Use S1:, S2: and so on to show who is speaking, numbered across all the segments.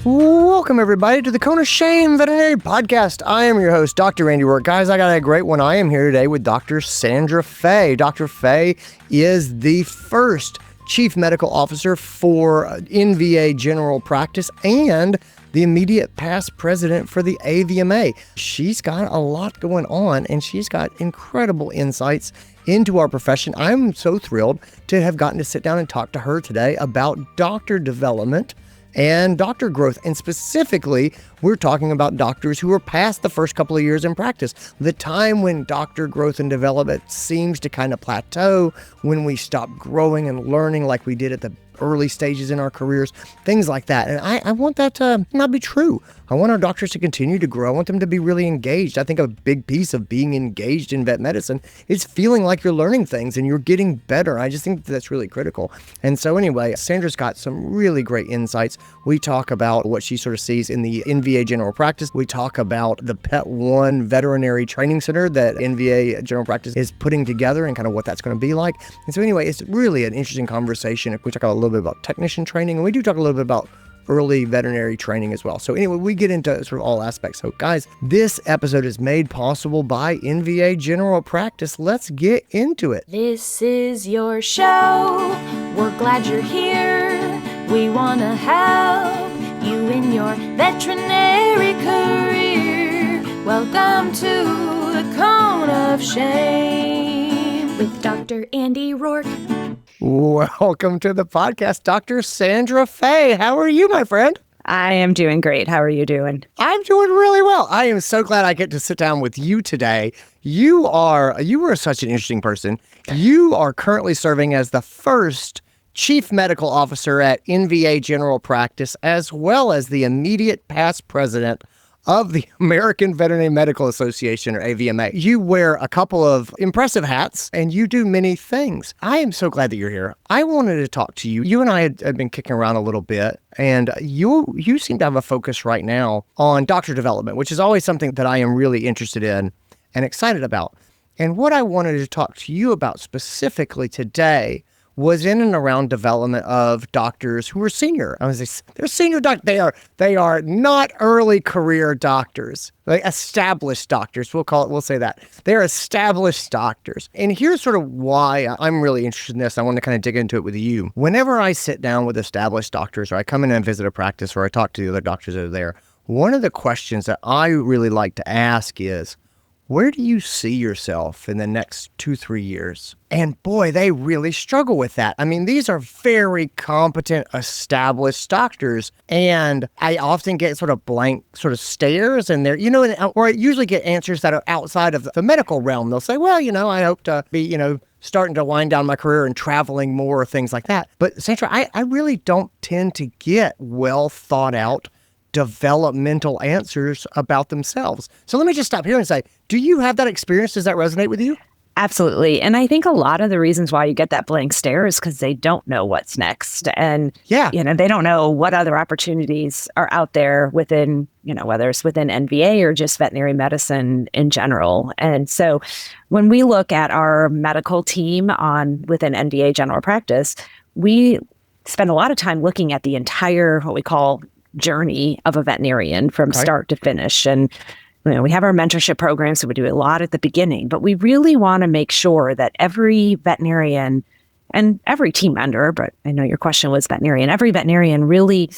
S1: Welcome, everybody, to the Cone of Shame Veterinary Podcast. I am your host, Dr. Randy Roark. Guys, I got a great one. I am here today with Dr. Sandra Faeh. Dr. Faeh is the first Chief Medical Officer for NVA General Practice and the immediate past president for the AVMA. She's got a lot going on, and she's got incredible insights into our profession. I'm so thrilled to have gotten to sit down and talk to her today about doctor development and doctor growth. And specifically, we're talking about doctors who are past the first couple of years in practice, the time when doctor growth and development seems to kind of plateau, when we stop growing and learning like we did at the early stages in our careers, things like that. And I want that to not be true. I want our doctors to continue to grow. I want them to be really engaged. I think a big piece of being engaged in vet medicine is feeling like you're learning things and you're getting better. I just think that's really critical. And so anyway, Sandra's got some really great insights. We talk about what she sort of sees in the NVA General Practice. We talk about the PetOne Veterinary Training Center that NVA General Practice is putting together and kind of what that's going to be like. And so anyway, it's really an interesting conversation. We talk a little bit about technician training, and we do talk a little bit about early veterinary training as well. So anyway, we get into sort of all aspects. So guys, this episode is made possible by NVA General Practice. Let's get into it.
S2: This is your show. We're glad you're here. We want to help you in your veterinary career. Welcome to the Cone of Shame with Dr. Andy Roark.
S1: Welcome to the podcast, Dr. Sandra Faeh. How are you, my friend?
S3: I am doing great. How are you doing?
S1: I'm doing really well. I am so glad I get to sit down with you today. You are such an interesting person. You are currently serving as the first Chief Medical Officer at NVA General Practice, as well as the immediate past president of the American Veterinary Medical Association, or AVMA. You wear a couple of impressive hats, and you do many things. I am so glad that you're here. I wanted to talk to you. You and I had been kicking around a little bit, and you seem to have a focus right now on doctor development, which is always something that I am really interested in and excited about. And what I wanted to talk to you about specifically today was in and around development of doctors who are senior. They're senior doctors. They are not early career doctors. Like established doctors. We'll say that. They're established doctors. And here's sort of why I'm really interested in this. I want to kind of dig into it with you. Whenever I sit down with established doctors, or I come in and visit a practice, or I talk to the other doctors that are there, one of the questions that I really like to ask is, where do you see yourself in the next 2-3 years? And boy, they really struggle with that. I mean, these are very competent, established doctors. And I often get sort of blank sort of stares, and they're, or I usually get answers that are outside of the medical realm. They'll say, well, I hope to be, starting to wind down my career and traveling more, things like that. But Sandra, I really don't tend to get well thought out developmental answers about themselves. So let me just stop here and say, do you have that experience? Does that resonate with you?
S3: Absolutely. And I think a lot of the reasons why you get that blank stare is because they don't know what's next. And, they don't know what other opportunities are out there within, whether it's within NVA or just veterinary medicine in general. And so when we look at our medical team within NVA General Practice, we spend a lot of time looking at the entire, what we call journey of a veterinarian from start to finish. And we have our mentorship program, so we do a lot at the beginning, but we really want to make sure that every veterinarian and every team member, but I know your question was veterinarian, every veterinarian really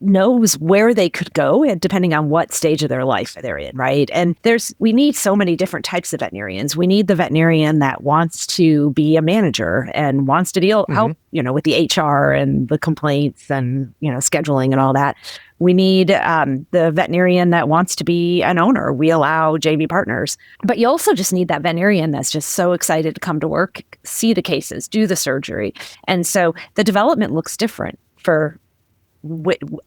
S3: knows where they could go, and depending on what stage of their life they're in, right? And we need so many different types of veterinarians. We need the veterinarian that wants to be a manager and wants to help, with the HR and the complaints and, scheduling and all that. We need the veterinarian that wants to be an owner. We allow JV partners. But you also just need that veterinarian that's just so excited to come to work, see the cases, do the surgery. And so the development looks different for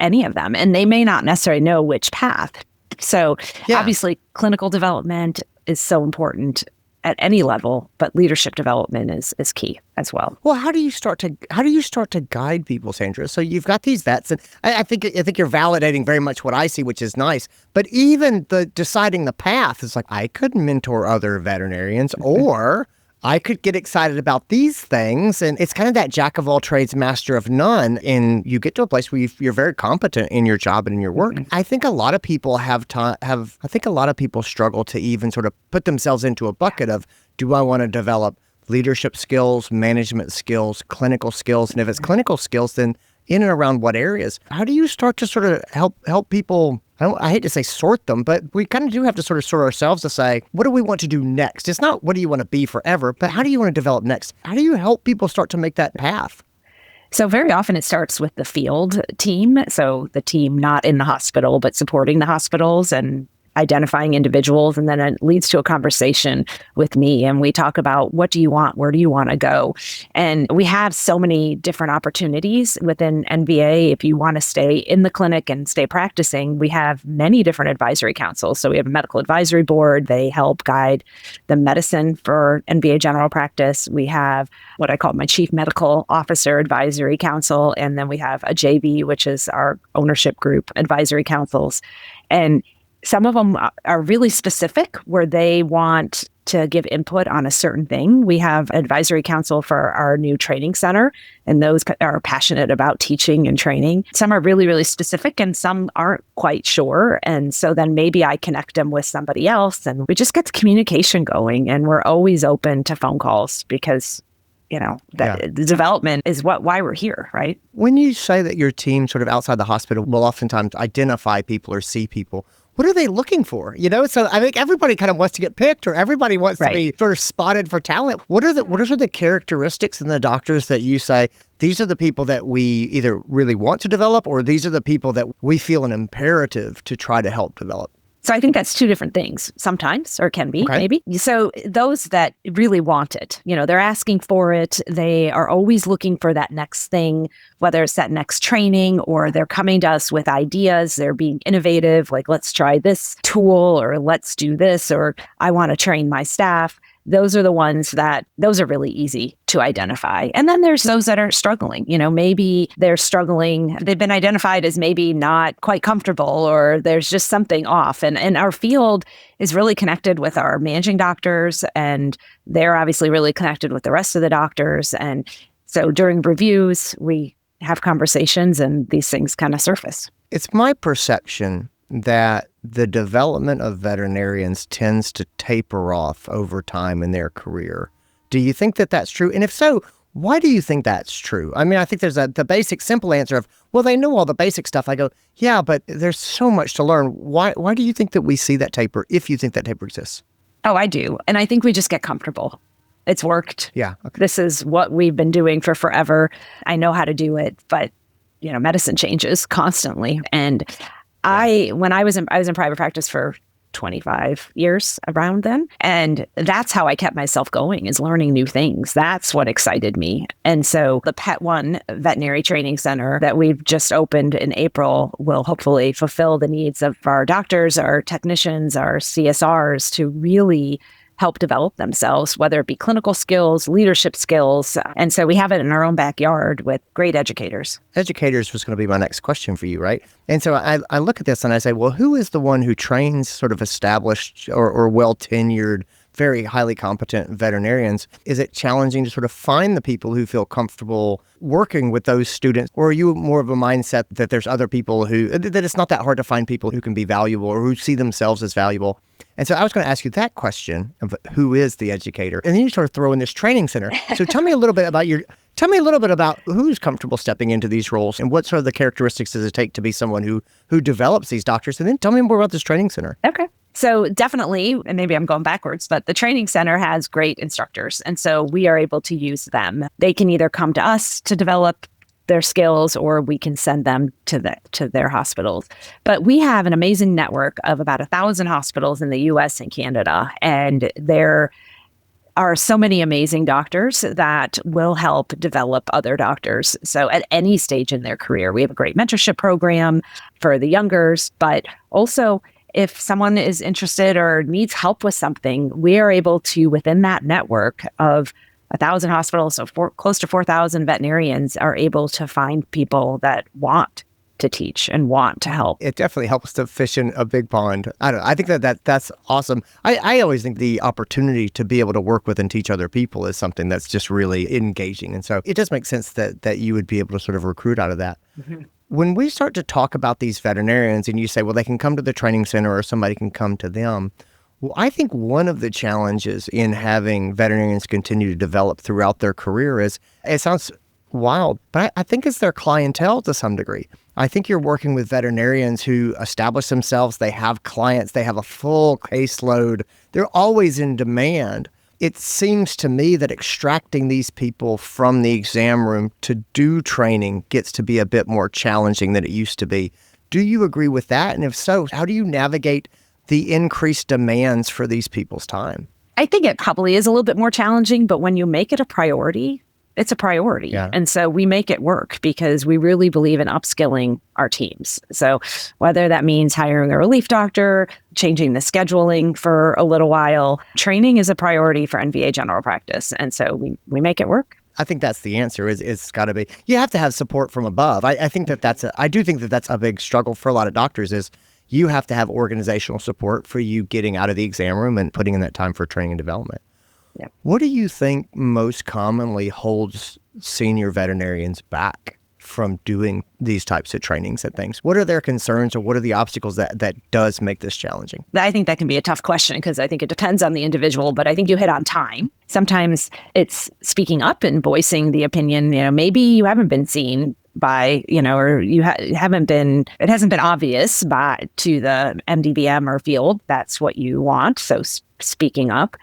S3: any of them, and they may not necessarily know which path. So obviously clinical development is so important at any level, but leadership development is key as well.
S1: Well, how do you start to guide people, Sandra? So you've got these vets, and I think you're validating very much what I see, which is nice. But even deciding the path is like, I could mentor other veterinarians, or I could get excited about these things. And it's kind of that jack of all trades, master of none. And you get to a place where you're very competent in your job and in your work. I think a lot of people I think a lot of people struggle to even sort of put themselves into a bucket of, do I want to develop leadership skills, management skills, clinical skills? And if it's clinical skills, then in and around what areas? How do you start to sort of help people? I hate to say sort them, but we kind of do have to sort of sort ourselves to say, what do we want to do next? It's not what do you want to be forever, but how do you want to develop next? How do you help people start to make that path?
S3: So very often it starts with the field team. So the team not in the hospital, but supporting the hospitals and identifying individuals, and then it leads to a conversation with me, and we talk about, what do you want? Where do you want to go? And we have so many different opportunities within NVA. If you want to stay in the clinic and stay practicing, we have many different advisory councils. So we have a medical advisory board. They help guide the medicine for NVA General Practice. We have what I call my Chief Medical Officer Advisory Council, and then we have a JV, which is our ownership group advisory councils. And some of them are really specific, where they want to give input on a certain thing. We have an advisory council for our new training center, and those are passionate about teaching and training. Some are really, really specific, and some aren't quite sure. And so then maybe I connect them with somebody else, and we just get the communication going. And we're always open to phone calls, because the development is why we're here, right?
S1: When you say that your team sort of outside the hospital will oftentimes identify people or see people, what are they looking for? So I think everybody kind of wants to get picked, or everybody wants to be sort of spotted for talent. What are the characteristics in the doctors that you say, these are the people that we either really want to develop, or these are the people that we feel an imperative to try to help develop?
S3: So I think that's two different things sometimes, or can be, maybe. So those that really want it, they're asking for it. They are always looking for that next thing, whether it's that next training, or they're coming to us with ideas. They're being innovative, like, let's try this tool, or let's do this, or I want to train my staff. Those are the ones those are really easy to identify. And then there's those that are struggling. Maybe they're struggling. They've been identified as maybe not quite comfortable, or there's just something off. And our field is really connected with our managing doctors, and they're obviously really connected with the rest of the doctors. And so during reviews, we have conversations, and these things kind of surface.
S1: It's my perception that the development of veterinarians tends to taper off over time in their career. Do you think that that's true? And if so, why do you think that's true? I mean, I think there's the basic, simple answer of, well, they know all the basic stuff. I go, yeah, but there's so much to learn. Why do you think that we see that taper, if you think that taper exists?
S3: Oh, I do. And I think we just get comfortable. It's worked.
S1: Yeah. Okay.
S3: This is what we've been doing for forever. I know how to do it, but medicine changes constantly. And when I was in private practice for 25 years around then, and that's how I kept myself going, is learning new things. That's what excited me. And so the PetOne Veterinary Training Center that we've just opened in April will hopefully fulfill the needs of our doctors, our technicians, our CSRs, to really help develop themselves, whether it be clinical skills, leadership skills. And so we have it in our own backyard with great educators.
S1: Educators was going to be my next question for you, right? And so I look at this and I say, well, who is the one who trains sort of established or well-tenured, very highly competent veterinarians? Is it challenging to sort of find the people who feel comfortable working with those students? Or are you more of a mindset that there's other people that it's not that hard to find people who can be valuable or who see themselves as valuable? And so I was going to ask you that question of who is the educator? And then you sort of throw in this training center. So tell me a little bit about who's comfortable stepping into these roles, and what sort of the characteristics does it take to be someone who develops these doctors? And then tell me more about this training center.
S3: Okay. So definitely, and maybe I'm going backwards, but the training center has great instructors. And so we are able to use them. They can either come to us to develop their skills, or we can send them to their hospitals. But we have an amazing network of about 1,000 hospitals in the US and Canada. And there are so many amazing doctors that will help develop other doctors. So at any stage in their career, we have a great mentorship program for the youngers, but also if someone is interested or needs help with something, we are able to, within that network of 1,000 hospitals, so close to 4,000 veterinarians, are able to find people that want to teach and want to help.
S1: It definitely helps to fish in a big pond. I don't know. I think that's awesome. I always think the opportunity to be able to work with and teach other people is something that's just really engaging. And so it does make sense that you would be able to sort of recruit out of that. Mm-hmm. When we start to talk about these veterinarians and you say, well, they can come to the training center or somebody can come to them. Well, I think one of the challenges in having veterinarians continue to develop throughout their career is, it sounds wild, but I think it's their clientele to some degree. I think you're working with veterinarians who establish themselves, they have clients, they have a full caseload, they're always in demand. It seems to me that extracting these people from the exam room to do training gets to be a bit more challenging than it used to be. Do you agree with that? And if so, how do you navigate the increased demands for these people's time?
S3: I think it probably is a little bit more challenging, but when you make it a priority, it's a priority. Yeah. And so we make it work because we really believe in upskilling our teams. So whether that means hiring a relief doctor, changing the scheduling for a little while, training is a priority for NVA General Practice. And so we make it work. I
S1: think that's the answer. It's got to be. You have to have support from above. I do think that that's a big struggle for a lot of doctors is you have to have organizational support for you getting out of the exam room and putting in that time for training and development. Yeah. What do you think most commonly holds senior veterinarians back from doing these types of trainings and things? What are their concerns or what are the obstacles that does make this challenging?
S3: I think that can be a tough question because I think it depends on the individual, but I think you hit on time. Sometimes it's speaking up and voicing the opinion. Maybe you haven't been seen by, or you haven't been, it hasn't been obvious to the MDVM or field that's what you want. So speaking up.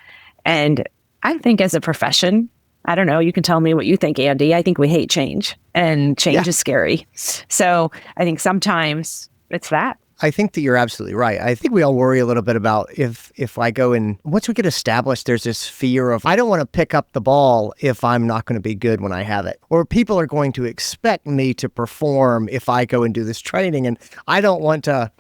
S3: And I think as a profession, I don't know, you can tell me what you think, Andy. I think we hate change and change is scary. So I think sometimes it's that.
S1: I think that you're absolutely right. I think we all worry a little bit about if I go and once we get established, there's this fear of I don't want to pick up the ball if I'm not going to be good when I have it. Or people are going to expect me to perform if I go and do this training. And I don't want to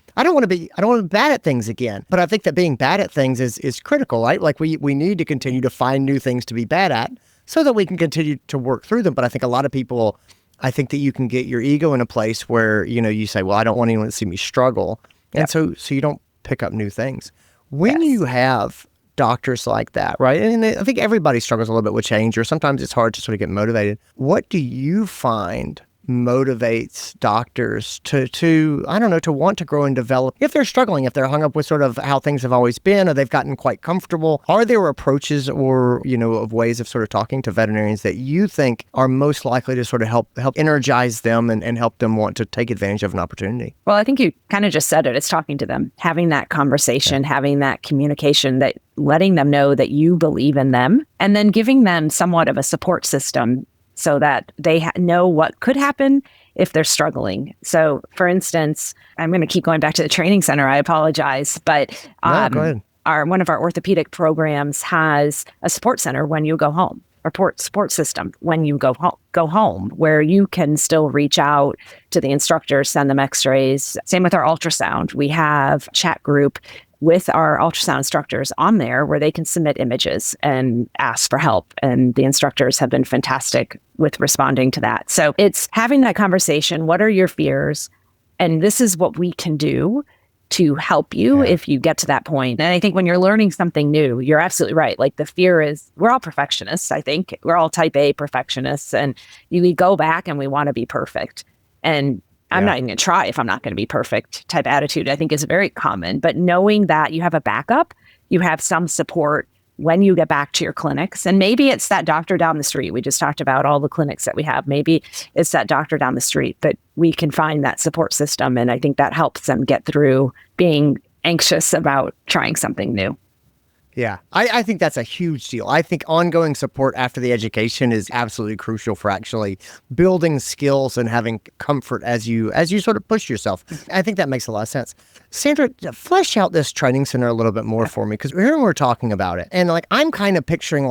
S1: be bad at things again. But I think that being bad at things is critical, right? Like we need to continue to find new things to be bad at so that we can continue to work through them. But I think a lot of people, I think that you can get your ego in a place where, you say, well, I don't want anyone to see me struggle. And so you don't pick up new things. When you have doctors like that, right? And I think everybody struggles a little bit with change, or sometimes it's hard to sort of get motivated. What do you find motivates doctors to want to grow and develop? If they're struggling, if they're hung up with sort of how things have always been, or they've gotten quite comfortable, are there approaches or, of ways of sort of talking to veterinarians that you think are most likely to sort of help energize them and help them want to take advantage of an opportunity?
S3: Well, I think you kind of just said it. It's talking to them, having that conversation, having that communication, that letting them know that you believe in them, and then giving them somewhat of a support system so that they know what could happen if they're struggling. So, for instance, I'm going to keep going back to the training center. I apologize, but
S1: go ahead.
S3: One of our orthopedic programs has a support center when you go home, or support system when you go home, where you can still reach out to the instructors, send them x-rays. Same with our ultrasound. We have a chat group with our ultrasound instructors on there where they can submit images and ask for help. And the instructors have been fantastic with responding to that. So it's having that conversation. What are your fears? And this is what we can do to help you if you get to that point. And I think when you're learning something new, you're absolutely right. Like the fear is, we're all perfectionists, I think. We're all type A perfectionists. And we go back and we want to be perfect. And I'm not even going to try if I'm not going to be perfect type attitude, I think is very common. But knowing that you have a backup, you have some support when you get back to your clinics. And maybe it's that doctor down the street. We just talked about all the clinics that we have. Maybe it's that doctor down the street, but we can find that support system. And I think that helps them get through being anxious about trying something new.
S1: Yeah, I think that's a huge deal. I think ongoing support after the education is absolutely crucial for actually building skills and having comfort as you sort of push yourself. I think that makes a lot of sense. Sandra, flesh out this training center a little bit more for me, because here we're talking about it. And I'm kind of picturing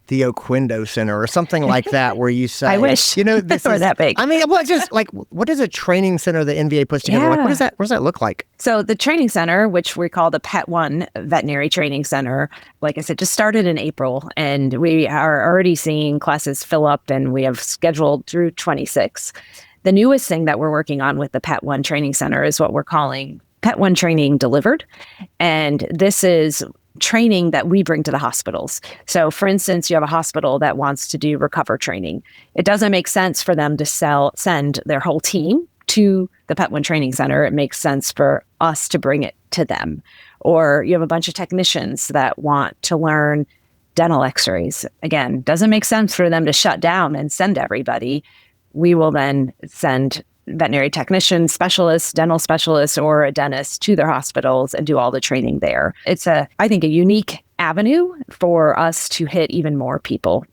S1: the Oquindo Center or something like that, where you say,
S3: I wish
S1: this
S3: were that big.
S1: I mean, just what is a training center that NVA puts together? What does that look like?
S3: So the training center, which we call the PetOne Veterinary Training Center, like I said, just started in April, and we are already seeing classes fill up, and we have scheduled through 26. The newest thing that we're working on with the PetOne Training Center is what we're calling PetOne Training Delivered. And this is training that we bring to the hospitals. So for instance, you have a hospital that wants to do recover training. It doesn't make sense for them to send their whole team to the PetOne Training Center. It makes sense for us to bring it to them. Or you have a bunch of technicians that want to learn dental x-rays. Again, doesn't make sense for them to shut down and send everybody. We will then send veterinary technicians, specialists, dental specialists, or a dentist to their hospitals and do all the training there. It's I think, a unique avenue for us to hit even more people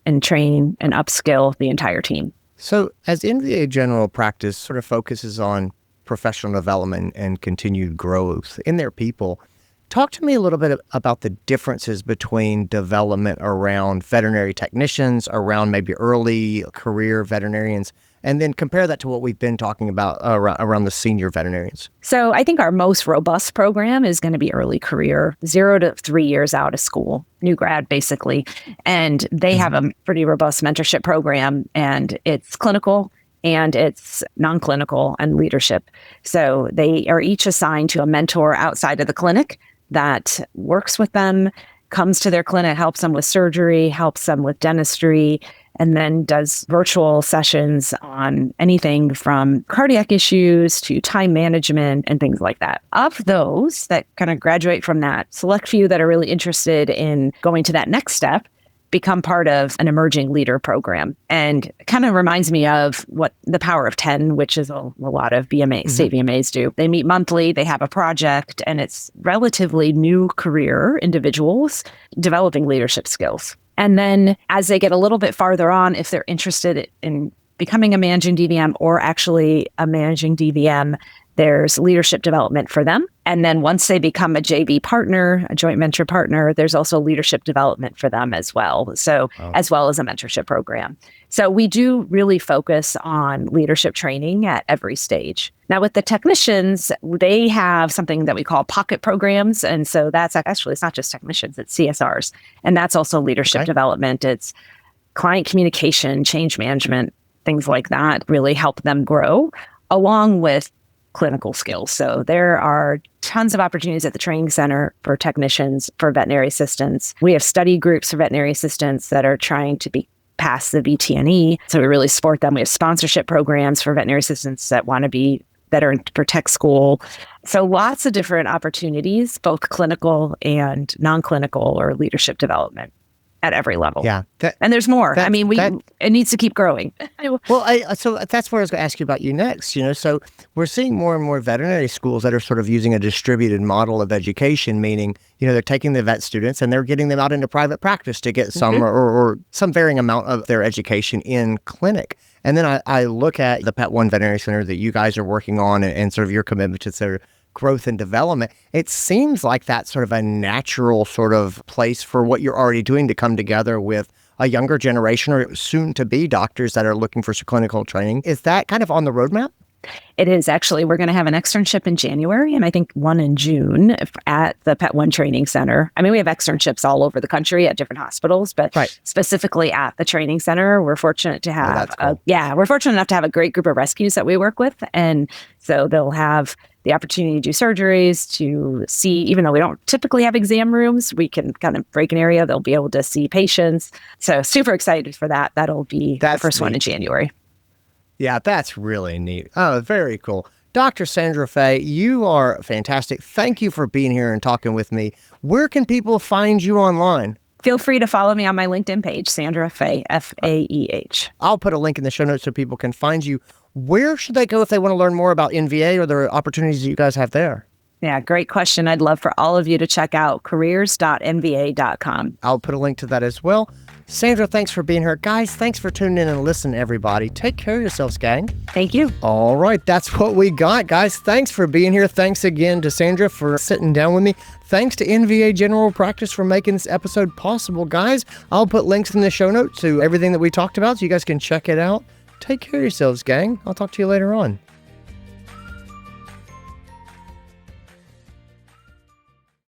S3: and train and upskill the entire team.
S1: So as NVA General Practice sort of focuses on professional development and continued growth in their people, talk to me a little bit about the differences between development around veterinary technicians, around maybe early career veterinarians, and then compare that to what we've been talking about around the senior veterinarians.
S3: So I think our most robust program is going to be early career, 0 to 3 years out of school, new grad basically. And they have a pretty robust mentorship program, and it's clinical and it's non-clinical and leadership. So they are each assigned to a mentor outside of the clinic that works with them, comes to their clinic, helps them with surgery, helps them with dentistry, and then does virtual sessions on anything from cardiac issues to time management and things like that. Of those that kind of graduate from that, select few that are really interested in going to that next step become part of an emerging leader program. And it kind of reminds me of what the Power of 10, which is a lot of VMAs, state VMAs do. They meet monthly, they have a project, and it's relatively new career individuals developing leadership skills. And then as they get a little bit farther on, if they're interested in becoming a managing DVM or actually a managing DVM, there's leadership development for them. And then once they become a JV partner, a joint venture partner, there's also leadership development for them as well. So as well as a mentorship program. So we do really focus on leadership training at every stage. Now with the technicians, they have something that we call pocket programs. And so that's actually, it's not just technicians, it's CSRs. And that's also leadership development. It's client communication, change management, things like that really help them grow along with clinical skills. So there are tons of opportunities at the training center for technicians, for veterinary assistants. We have study groups for veterinary assistants that are trying to be past the VTNE. So we really support them. We have sponsorship programs for veterinary assistants that want to be that are in for tech school. So lots of different opportunities, both clinical and non-clinical or leadership development at every level.
S1: Yeah.
S3: And there's more. I mean, it needs to keep growing.
S1: Well, so that's where I was going to ask you about you next. So we're seeing more and more veterinary schools that are sort of using a distributed model of education, meaning, they're taking the vet students and they're getting them out into private practice to get some or some varying amount of their education in clinic. And then I look at the PetOne Veterinary Center that you guys are working on and sort of your commitment to sort of growth and development. It seems like that's sort of a natural sort of place for what you're already doing to come together with a younger generation or soon to be doctors that are looking for some clinical training. Is that kind of on the roadmap?
S3: It is actually. We're going to have an externship in January and I think one in June at the PetOne Training Center. I mean, we have externships all over the country at different hospitals, but specifically at the training center, we're fortunate to have, we're fortunate enough to have a great group of rescues that we work with. And so they'll have the opportunity to do surgeries, to see, even though we don't typically have exam rooms, we can kind of break an area. They'll be able to see patients. So super excited for that. That'll be the first one in January.
S1: Yeah, that's really neat. Oh, very cool. Dr. Sandra Faeh, you are fantastic. Thank you for being here and talking with me. Where can people find you online?
S3: Feel free to follow me on my LinkedIn page, Sandra Faeh, Faeh.
S1: I'll put a link in the show notes so people can find you. Where should they go if they want to learn more about NVA or the opportunities that you guys have there?
S3: Yeah, great question. I'd love for all of you to check out careers.nva.com.
S1: I'll put a link to that as well. Sandra, thanks for being here. Guys, thanks for tuning in and listening, everybody. Take care of yourselves, gang.
S3: Thank you.
S1: All right, that's what we got, guys. Thanks for being here. Thanks again to Sandra for sitting down with me. Thanks to NVA General Practice for making this episode possible, guys. I'll put links in the show notes to everything that we talked about so you guys can check it out. Take care of yourselves, gang. I'll talk to you later on.